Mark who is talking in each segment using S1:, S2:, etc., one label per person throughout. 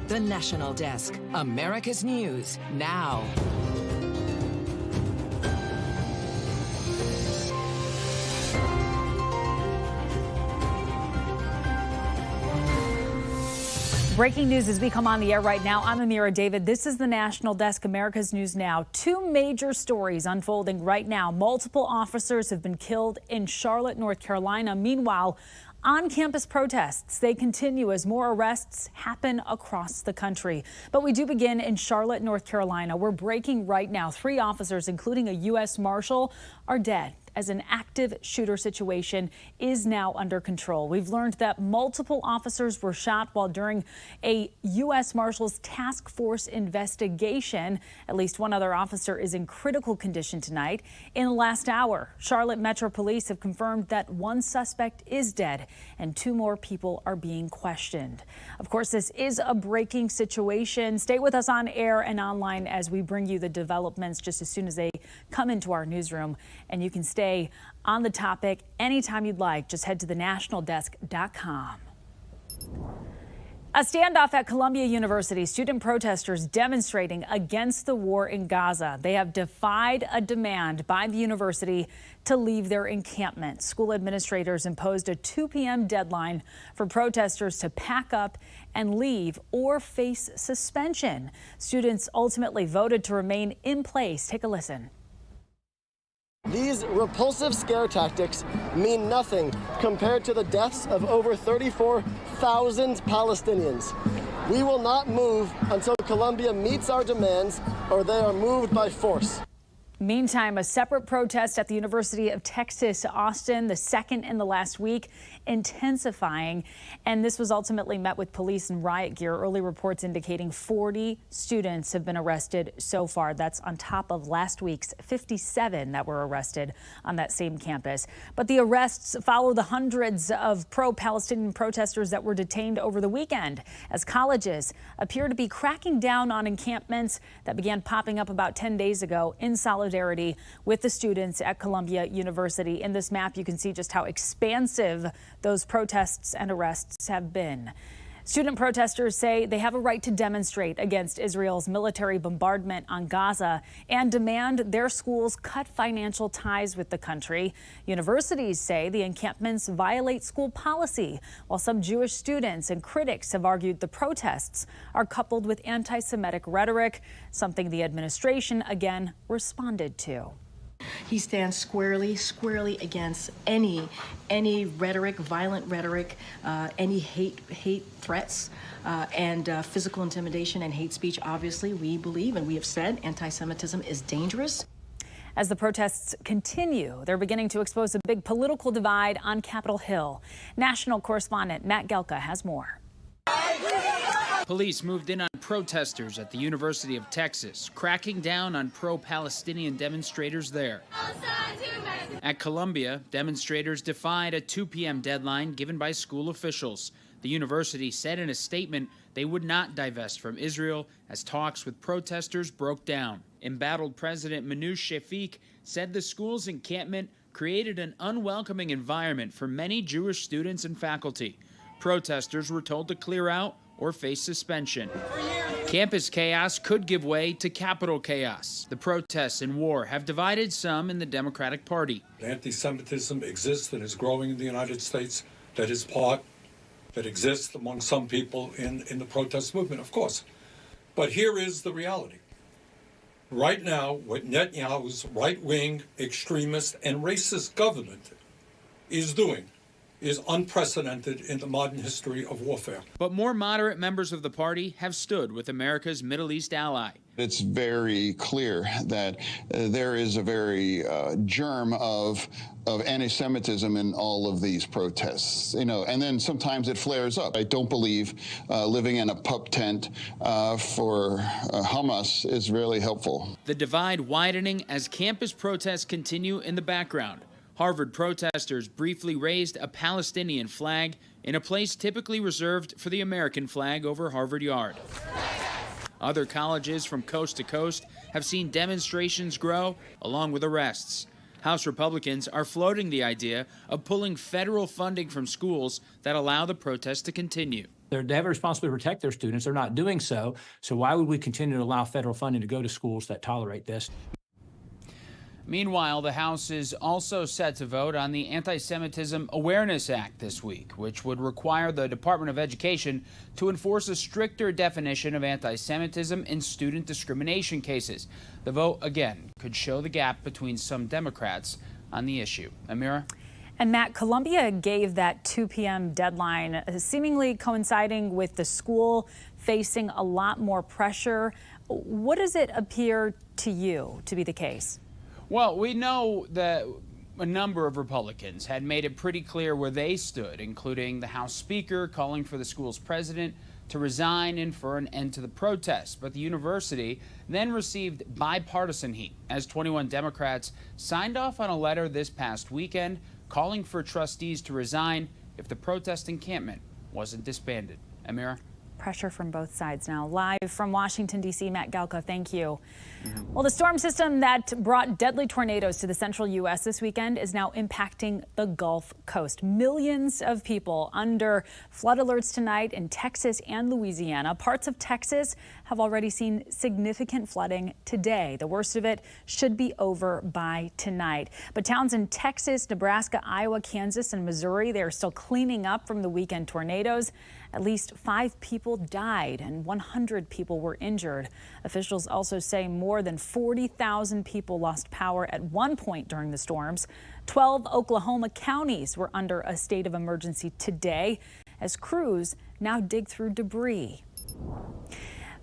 S1: The National Desk, America's News Now.
S2: Breaking news as we come on the air right now. I'm Amira David. This is the National Desk, America's News Now. Two major stories unfolding right now. Multiple officers have been killed in Charlotte, North Carolina. Meanwhile, on-campus protests, they continue as more arrests happen across the country. But we do begin in Charlotte, North Carolina. We're breaking right now. 3 officers, including a U.S. Marshal, are dead as an active shooter situation is now under control. We've learned that multiple officers were shot while during a U.S. Marshal's task force investigation. At least one other officer is in critical condition tonight. In the last hour, Charlotte Metro Police have confirmed that one suspect is dead and 2 more people are being questioned. Of course, this is a breaking situation. Stay with us on air and online as we bring you the developments just as soon as they come into our newsroom. And you can stay on the topic anytime you'd like. Just head to thenationaldesk.com. A standoff at Columbia University. Student protesters demonstrating against the war in Gaza. They have defied a demand by the university to leave their encampment. School administrators imposed a 2 p.m. deadline for protesters to pack up and leave or face suspension. Students ultimately voted to remain in place. Take a listen.
S3: These repulsive scare tactics mean nothing compared to the deaths of over 34,000 Palestinians. We will not move until Columbia meets our demands or they are moved by force.
S2: Meantime, a separate protest at the University of Texas, Austin, the second in the last week, intensifying. And this was ultimately met with police and riot gear. Early reports indicating 40 students have been arrested so far. That's on top of last week's 57 that were arrested on that same campus. But the arrests follow the hundreds of pro-Palestinian protesters that were detained over the weekend as colleges appear to be cracking down on encampments that began popping up about 10 days ago in solidarity with the students at Columbia University. In this map, you can see just how expansive those protests and arrests have been. Student protesters say they have a right to demonstrate against Israel's military bombardment on Gaza and demand their schools cut financial ties with the country. Universities say the encampments violate school policy, while some Jewish students and critics have argued the protests are coupled with anti-Semitic rhetoric, something the administration again responded to.
S4: He stands squarely against any rhetoric, violent rhetoric, any hate threats, and physical intimidation and hate speech. Obviously, we believe and we have said anti-Semitism is dangerous.
S2: As the protests continue, they're beginning to expose a big political divide on Capitol Hill. National correspondent Matt Gelka has more.
S5: Police moved in on protesters at the University of Texas, cracking down on pro-Palestinian demonstrators there. At Columbia, demonstrators defied a 2 p.m. deadline given by school officials. The university said in a statement they would not divest from Israel as talks with protesters broke down. Embattled President Manoush Shafik said the school's encampment created an unwelcoming environment for many Jewish students and faculty. Protesters were told to clear out or face suspension. Campus chaos could give way to Capitol chaos. The protests and war have divided some in the Democratic Party.
S6: Anti-Semitism exists and is growing in the United States. That exists among some people in the protest movement, of course. But here is the reality. Right now, what Netanyahu's right-wing, extremist, and racist government is doing is unprecedented in the modern history of warfare.
S5: But more moderate members of the party have stood with America's Middle East ally.
S7: It's very clear that there is a very germ of anti-Semitism in all of these protests, and then sometimes it flares up. I don't believe living in a pup tent for Hamas is really helpful.
S5: The divide widening as campus protests continue in the background. Harvard protesters briefly raised a Palestinian flag in a place typically reserved for the American flag over Harvard Yard. Other colleges from coast to coast have seen demonstrations grow along with arrests. House Republicans are floating the idea of pulling federal funding from schools that allow the protests to continue.
S8: They have a responsibility to protect their students. They're not doing so. So why would we continue to allow federal funding to go to schools that tolerate this?
S5: Meanwhile, the House is also set to vote on the Anti-Semitism Awareness Act this week, which would require the Department of Education to enforce a stricter definition of anti-Semitism in student discrimination cases. The vote, again, could show the gap between some Democrats on the issue. Amira?
S2: And Matt, Columbia gave that 2 p.m. deadline, seemingly coinciding with the school facing a lot more pressure. What does it appear to you to be the case?
S5: Well, we know that a number of Republicans had made it pretty clear where they stood, including the House Speaker calling for the school's president to resign and for an end to the protests. But the university then received bipartisan heat as 21 Democrats signed off on a letter this past weekend calling for trustees to resign if the protest encampment wasn't disbanded. Amira?
S2: Pressure from both sides now. Live from Washington, D.C., Matt Galka, thank you. Well, the storm system that brought deadly tornadoes to the central U.S. this weekend is now impacting the Gulf Coast. Millions of people under flood alerts tonight in Texas and Louisiana. Parts of Texas have already seen significant flooding today. The worst of it should be over by tonight. But towns in Texas, Nebraska, Iowa, Kansas, and Missouri, they are still cleaning up from the weekend tornadoes. At least 5 people died and 100 people were injured. Officials also say more than 40,000 people lost power at one point during the storms. 12 Oklahoma counties were under a state of emergency today as crews now dig through debris.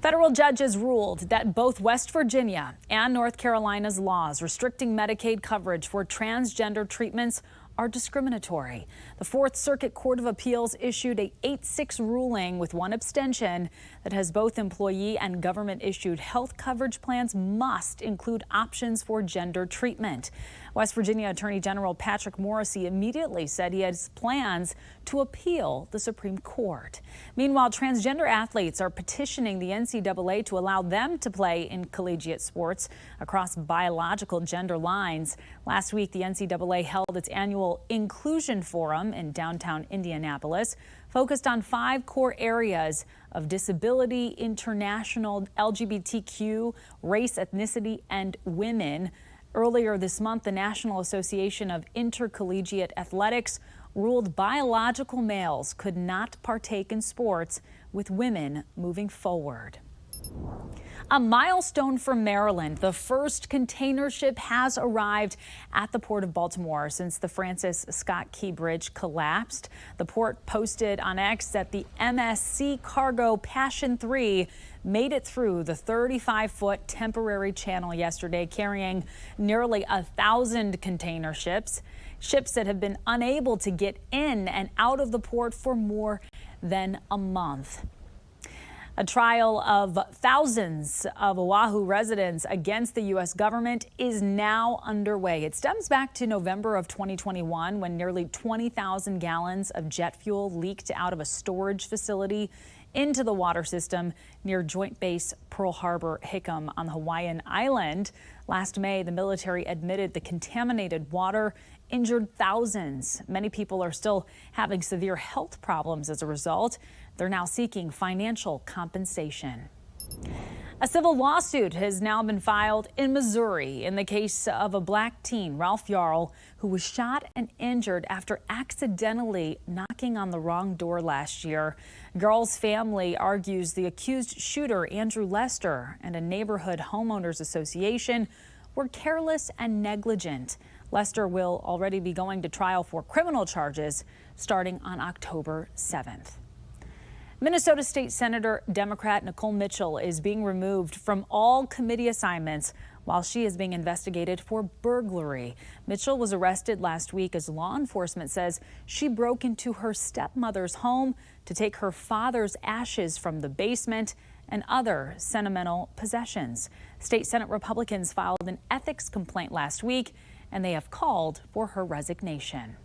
S2: Federal judges ruled that both West Virginia and North Carolina's laws restricting Medicaid coverage for transgender treatments are discriminatory. The Fourth Circuit Court of Appeals issued a 8-6 ruling with one abstention that has both employee and government-issued health coverage plans must include options for gender treatment. West Virginia Attorney General Patrick Morrisey immediately said he has plans to appeal the Supreme Court. Meanwhile, transgender athletes are petitioning the NCAA to allow them to play in collegiate sports across biological gender lines. Last week, the NCAA held its annual Inclusion Forum in downtown Indianapolis, focused on 5 core areas of disability, international, LGBTQ, race, ethnicity, and women. Earlier this month, the National Association of Intercollegiate Athletics ruled biological males could not partake in sports, with women moving forward. A milestone for Maryland. The first container ship has arrived at the Port of Baltimore since the Francis Scott Key Bridge collapsed. The port posted on X that the MSC Cargo Passion 3 made it through the 35-foot temporary channel yesterday, carrying nearly 1,000 container ships that have been unable to get in and out of the port for more than a month. A trial of thousands of Oahu residents against the U.S. government is now underway. It stems back to November of 2021 when nearly 20,000 gallons of jet fuel leaked out of a storage facility into the water system near Joint Base Pearl Harbor Hickam on the Hawaiian island. Last May, the military admitted the contaminated water injured thousands. Many people are still having severe health problems as a result. They're now seeking financial compensation. A civil lawsuit has now been filed in Missouri in the case of a black teen, Ralph Yarl, who was shot and injured after accidentally knocking on the wrong door last year. Yarl's family argues the accused shooter, Andrew Lester, and a neighborhood homeowners association were careless and negligent. Lester will already be going to trial for criminal charges starting on October 7th. Minnesota State Senator Democrat Nicole Mitchell is being removed from all committee assignments while she is being investigated for burglary. Mitchell was arrested last week as law enforcement says she broke into her stepmother's home to take her father's ashes from the basement and other sentimental possessions. State Senate Republicans filed an ethics complaint last week, and they have called for her resignation.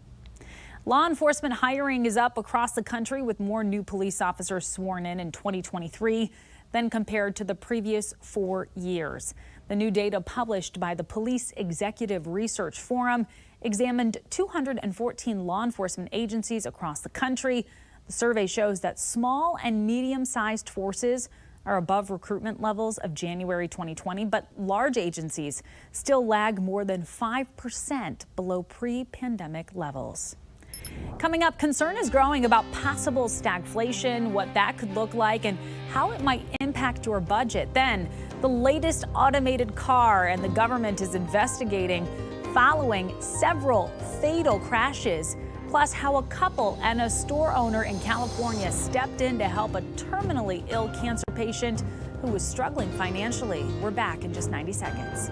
S2: Law enforcement hiring is up across the country with more new police officers sworn in 2023. than compared to the previous 4 years. The new data published by the Police Executive Research Forum examined 214 law enforcement agencies across the country. The survey shows that small and medium-sized forces are above recruitment levels of January 2020, but large agencies still lag more than 5% below pre-pandemic levels. Coming up, concern is growing about possible stagflation, what that could look like, and how it might impact your budget. Then, the latest automated car, and the government is investigating following several fatal crashes. Plus, how a couple and a store owner in California stepped in to help a terminally ill cancer patient who was struggling financially. We're back in just 90 seconds.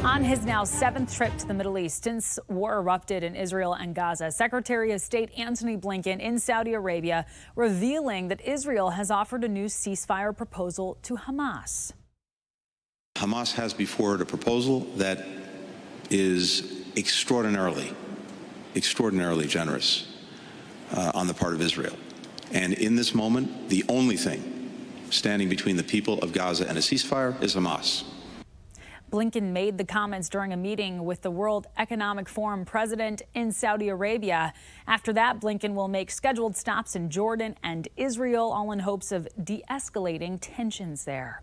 S2: On his now 7th trip to the Middle East since war erupted in Israel and Gaza, Secretary of State Antony Blinken in Saudi Arabia revealing that Israel has offered a new ceasefire proposal to Hamas.
S9: Hamas has before it a proposal that is extraordinarily generous on the part of Israel. And in this moment, the only thing standing between the people of Gaza and a ceasefire is Hamas.
S2: Blinken made the comments during a meeting with the World Economic Forum president in Saudi Arabia. After that, Blinken will make scheduled stops in Jordan and Israel, all in hopes of de-escalating tensions there.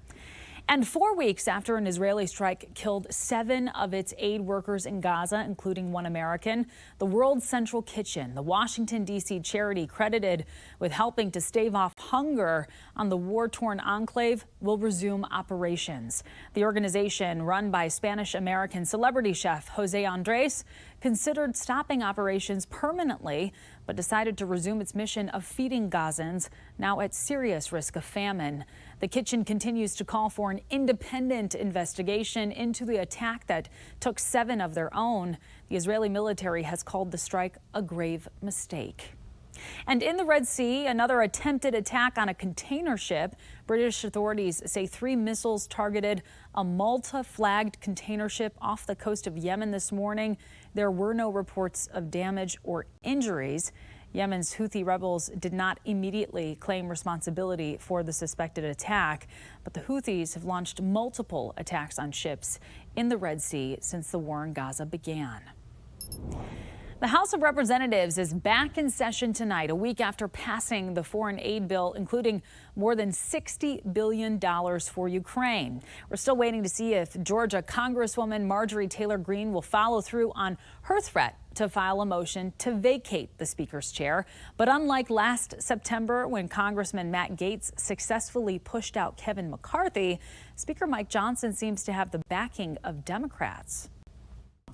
S2: And 4 weeks after an Israeli strike killed 7 of its aid workers in Gaza, including 1 American, the World Central Kitchen, the Washington, D.C. charity credited with helping to stave off hunger on the war-torn enclave, will resume operations. The organization, run by Spanish-American celebrity chef Jose Andres, considered stopping operations permanently, but decided to resume its mission of feeding Gazans now at serious risk of famine. The kitchen continues to call for an independent investigation into the attack that took 7 of their own. The Israeli military has called the strike a grave mistake. And in the Red Sea, another attempted attack on a container ship. British authorities say 3 missiles targeted a Malta-flagged container ship off the coast of Yemen this morning. There were no reports of damage or injuries. Yemen's Houthi rebels did not immediately claim responsibility for the suspected attack, but the Houthis have launched multiple attacks on ships in the Red Sea since the war in Gaza began. The House of Representatives is back in session tonight, a week after passing the foreign aid bill, including more than $60 billion for Ukraine. We're still waiting to see if Georgia Congresswoman Marjorie Taylor Greene will follow through on her threat to file a motion to vacate the Speaker's chair. But unlike last September, when Congressman Matt Gaetz successfully pushed out Kevin McCarthy, Speaker Mike Johnson seems to have the backing of Democrats.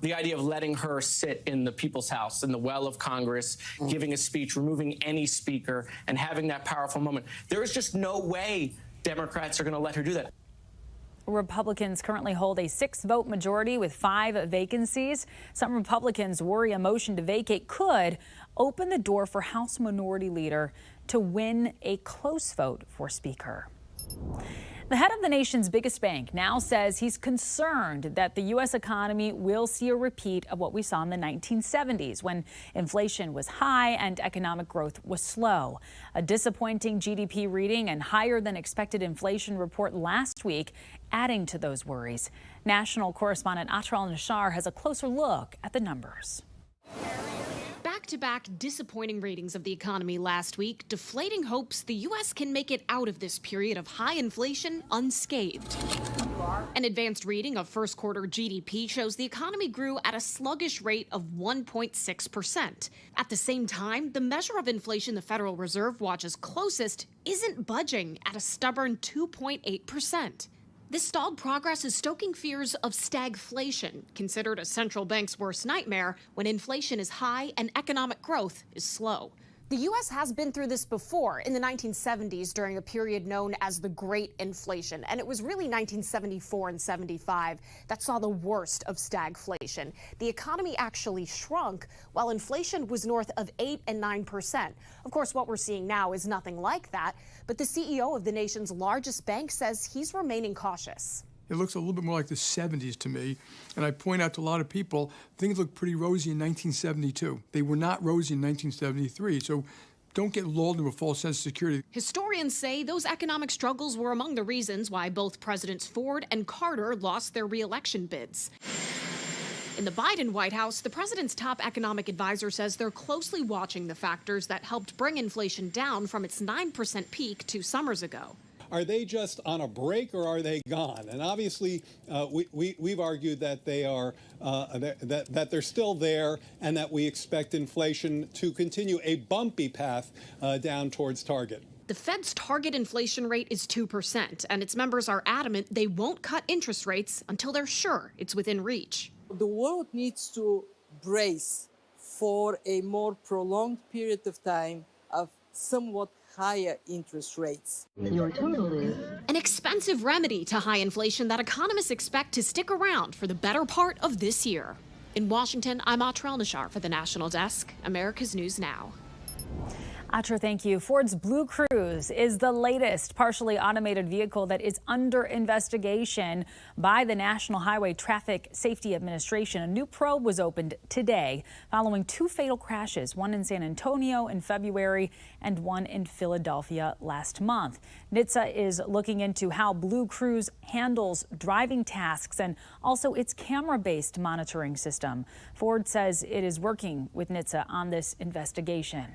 S10: The idea of letting her sit in the People's House, in the well of Congress, giving a speech, removing any speaker, and having that powerful moment. There is just no way Democrats are going to let her do that.
S2: Republicans currently hold a 6-vote majority with 5 vacancies. Some Republicans worry a motion to vacate could open the door for House Minority Leader to win a close vote for Speaker. The head of the nation's biggest bank now says he's concerned that the U.S. economy will see a repeat of what we saw in the 1970s when inflation was high and economic growth was slow. A disappointing GDP reading and higher than expected inflation report last week adding to those worries. National correspondent Atral Nashar has a closer look at the numbers.
S11: Back-to-back disappointing readings of the economy last week, deflating hopes the U.S. can make it out of this period of high inflation unscathed. An advanced reading of first quarter GDP shows the economy grew at a sluggish rate of 1.6%. At the same time, the measure of inflation the Federal Reserve watches closest isn't budging at a stubborn 2.8%. This stalled progress is stoking fears of stagflation, considered a central bank's worst nightmare when inflation is high and economic growth is slow. The U.S. has been through this before in the 1970s during a period known as the Great Inflation. And it was really 1974 and 75 that saw the worst of stagflation. The economy actually shrunk while inflation was north of 8 and 9%. Of course, what we're seeing now is nothing like that. But the CEO of the nation's largest bank says he's remaining cautious.
S12: It looks a little bit more like the 70s to me. And I point out to a lot of people, things look pretty rosy in 1972. They were not rosy in 1973. So don't get lulled into a false sense of security.
S11: Historians say those economic struggles were among the reasons why both Presidents Ford and Carter lost their re-election bids. In the Biden White House, the president's top economic advisor says they're closely watching the factors that helped bring inflation down from its 9% peak 2 summers ago.
S13: Are they just on a break or are they gone? And obviously, we've argued that they are that they're still there, and that we expect inflation to continue a bumpy path down towards target.
S11: The Fed's target inflation rate is 2%, and its members are adamant they won't cut interest rates until they're sure it's within reach.
S14: The world needs to brace for a more prolonged period of time of somewhat higher interest rates.
S11: Your total is an expensive remedy to high inflation that economists expect to stick around for the better part of this year. In Washington, I'm Atral Nashar for the National Desk, America's News Now.
S2: Atra, thank you. Ford's Blue Cruise is the latest partially automated vehicle that is under investigation by the National Highway Traffic Safety Administration. A new probe was opened today following 2 fatal crashes, one in San Antonio in February and one in Philadelphia last month. NHTSA is looking into how Blue Cruise handles driving tasks and also its camera-based monitoring system. Ford says it is working with NHTSA on this investigation.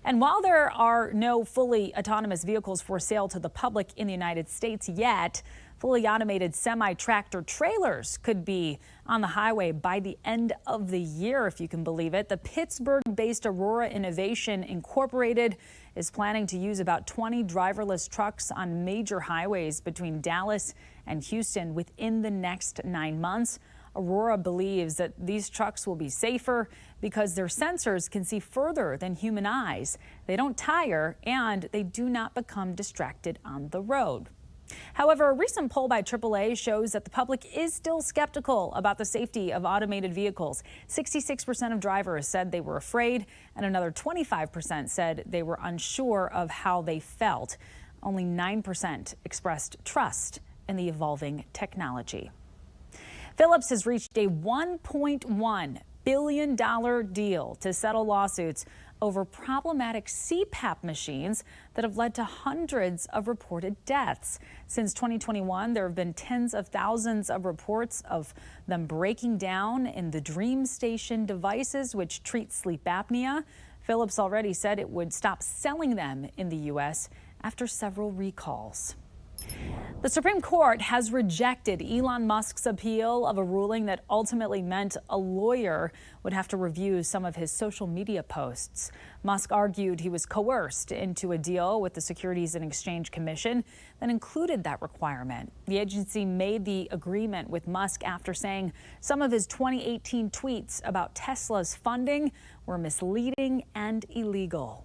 S2: And while there are no fully autonomous vehicles for sale to the public in the United States yet, fully automated semi-tractor trailers could be on the highway by the end of the year, if you can believe it. The Pittsburgh-based Aurora Innovation Incorporated is planning to use about 20 driverless trucks on major highways between Dallas and Houston within the next 9 months. Aurora believes that these trucks will be safer because their sensors can see further than human eyes. They don't tire and they do not become distracted on the road. However, a recent poll by AAA shows that the public is still skeptical about the safety of automated vehicles. 66% of drivers said they were afraid, and another 25% said they were unsure of how they felt. Only 9% expressed trust in the evolving technology. Phillips has reached a $1.1 billion deal to settle lawsuits over problematic CPAP machines that have led to hundreds of reported deaths. Since 2021, there have been tens of thousands of reports of them breaking down in the DreamStation devices, which treat sleep apnea. Phillips already said it would stop selling them in the U.S. after several recalls. The Supreme Court has rejected Elon Musk's appeal of a ruling that ultimately meant a lawyer would have to review some of his social media posts. Musk argued he was coerced into a deal with the Securities and Exchange Commission that included that requirement. The agency made the agreement with Musk after saying some of his 2018 tweets about Tesla's funding were misleading and illegal.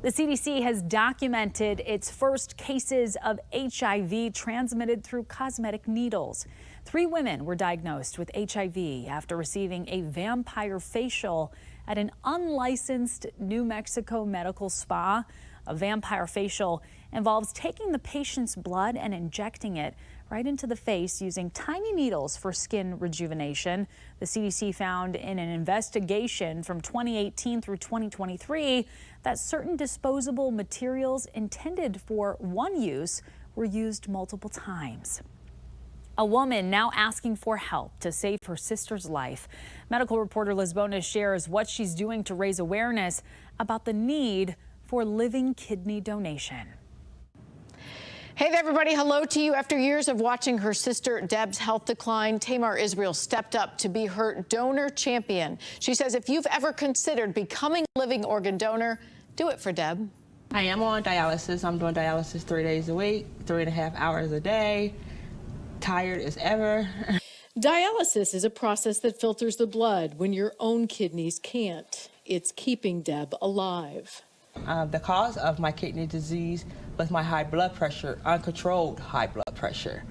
S2: The CDC has documented its first cases of HIV transmitted through cosmetic needles. 3 women were diagnosed with HIV after receiving a vampire facial at an unlicensed New Mexico medical spa. A vampire facial involves taking the patient's blood and injecting it right into the face using tiny needles for skin rejuvenation. The CDC found in an investigation from 2018 through 2023 that certain disposable materials intended for one use were used multiple times. A woman now asking for help to save her sister's life. Medical reporter Liz Bonas shares what she's doing to raise awareness about the need for living kidney donation.
S15: Hey there, everybody. Hello to you. After years of watching her sister Deb's health decline, Tamar Israel stepped up to be her donor champion. She says if you've ever considered becoming a living organ donor, do it for Deb.
S16: I am on dialysis. I'm doing dialysis 3 days a week, 3.5 hours a day. Tired as ever.
S17: Dialysis is a process that filters the blood when your own kidneys can't. It's keeping Deb alive.
S16: The cause of my kidney disease was my high blood pressure, uncontrolled high blood pressure.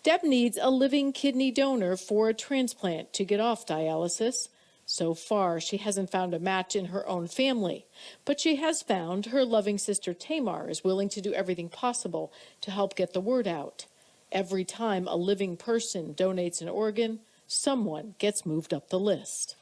S17: Deb needs a living kidney donor for a transplant to get off dialysis. So far, she hasn't found a match in her own family, but she has found her loving sister Tamar is willing to do everything possible to help get the word out. Every time a living person donates an organ, someone gets moved up the list.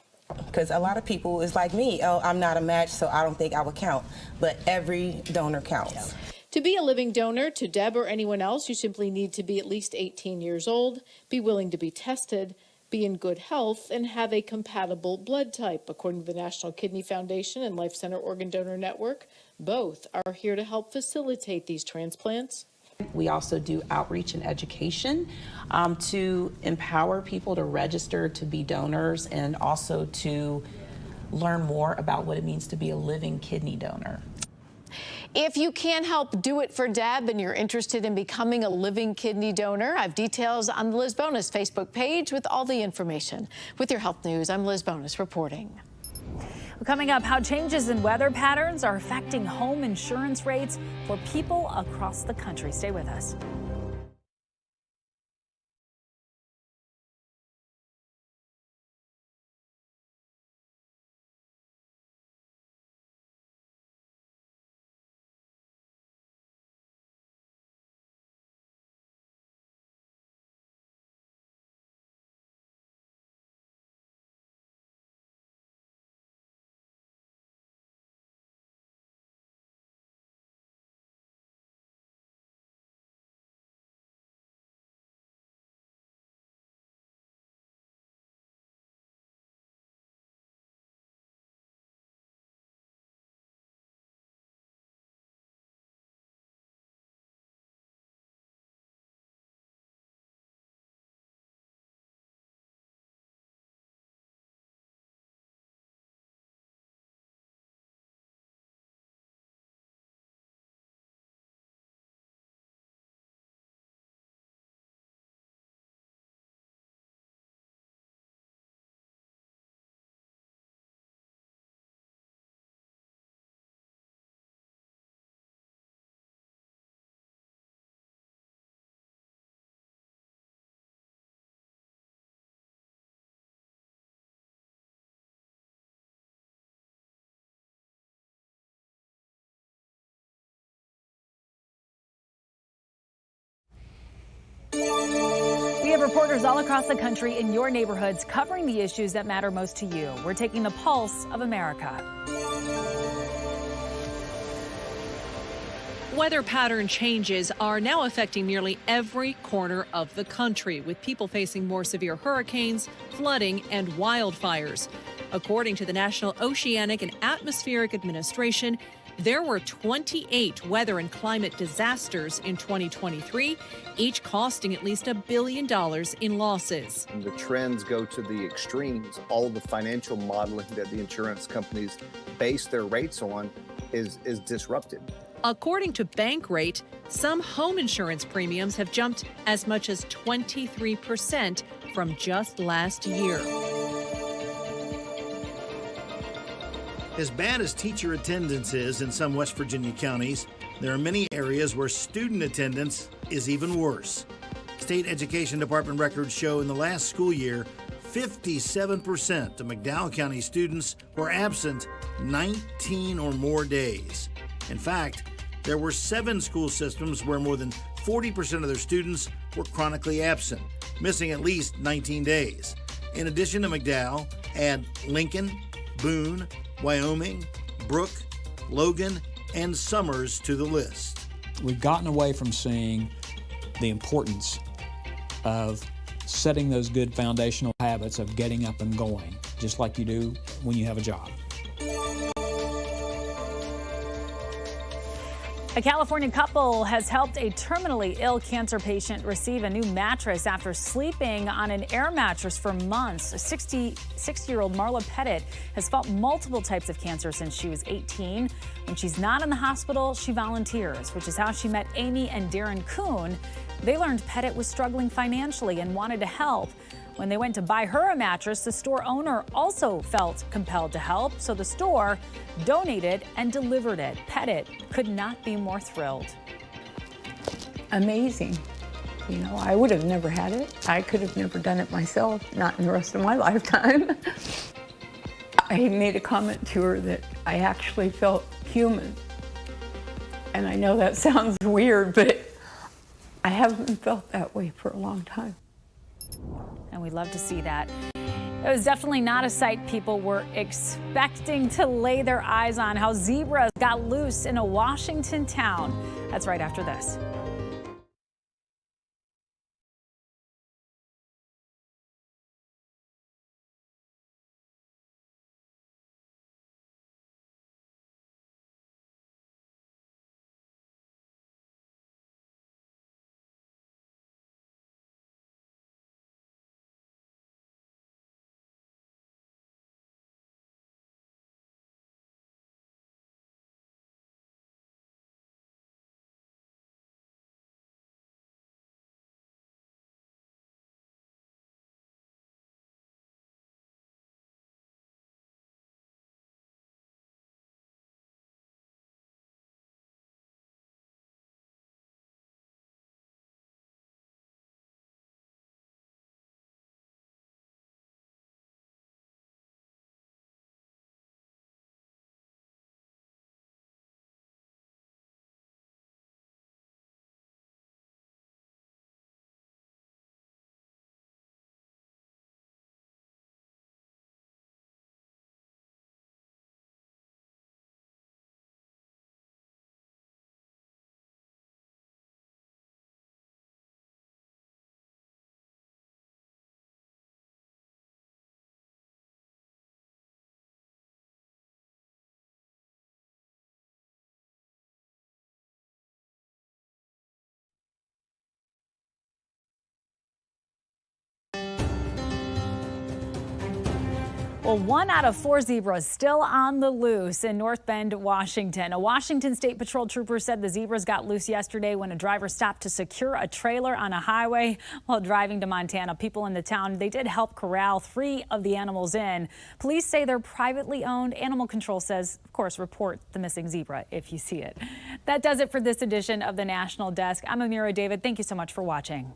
S18: Because a lot of people is like me, oh, I'm not a match, so I don't think I would count. But every donor counts.
S17: To be a living donor to Deb or anyone else, you simply need to be at least 18 years old, be willing to be tested, be in good health, and have a compatible blood type. According to the National Kidney Foundation and Life Center Organ Donor Network, both are here to help facilitate these transplants.
S19: We also do outreach and education to empower people to register to be donors and also to learn more about what it means to be a living kidney donor.
S15: If you can help do it for Deb and you're interested in becoming a living kidney donor, I have details on the Liz Bonas Facebook page with all the information. With your health news, I'm Liz Bonas reporting.
S2: Coming up, how changes in weather patterns are affecting home insurance rates for people across the country. Stay with us. We have reporters all across the country in your neighborhoods covering the issues that matter most to you. We're taking the pulse of America.
S20: Weather pattern changes are now affecting nearly every corner of the country, with people facing more severe hurricanes, flooding, and wildfires. According to the National Oceanic and Atmospheric Administration, there were 28 weather and climate disasters in 2023, each costing at least $1 billion in losses.
S21: The trends go to the extremes. All the financial modeling that the insurance companies base their rates on is disrupted.
S20: According to Bankrate, some home insurance premiums have jumped as much as 23% from just last year.
S1: As bad as teacher attendance is in some West Virginia counties, there are many areas where student attendance is even worse. State Education Department records show in the last school year, 57% of McDowell County students were absent 19 or more days. In fact, there were 7 school systems where more than 40% of their students were chronically absent, missing at least 19 days. In addition to McDowell, add Lincoln, Boone, Wyoming, Brooke, Logan, and Summers to the list.
S22: We've gotten away from seeing the importance of setting those good foundational habits of getting up and going, just like you do when you have a job.
S2: A California couple has helped a terminally ill cancer patient receive a new mattress after sleeping on an air mattress for months. 66-year-old Marla Pettit has fought multiple types of cancer since she was 18. When she's not in the hospital, she volunteers, which is how she met Amy and Darren Kuhn. They learned Pettit was struggling financially and wanted to help. When they went to buy her a mattress, the store owner also felt compelled to help, so the store donated and delivered it. Pettit could not be more thrilled.
S23: Amazing. You know, I would have never had it. I could have never done it myself, not in the rest of my lifetime. I made a comment to her that I actually felt human. And I know that sounds weird, but I haven't felt that way for a long time.
S2: And we love to see that. It was definitely not a sight people were expecting to lay their eyes on. How zebras got loose in a Washington town. That's right after this. Well, 1 out of 4 zebras still on the loose in North Bend, Washington. A Washington State Patrol trooper said the zebras got loose yesterday when a driver stopped to secure a trailer on a highway while driving to Montana. People in the town, they did help corral 3 of the animals in. Police say they're privately owned. Animal Control says, of course, report the missing zebra if you see it. That does it for this edition of the National Desk. I'm Amira David. Thank you so much for watching.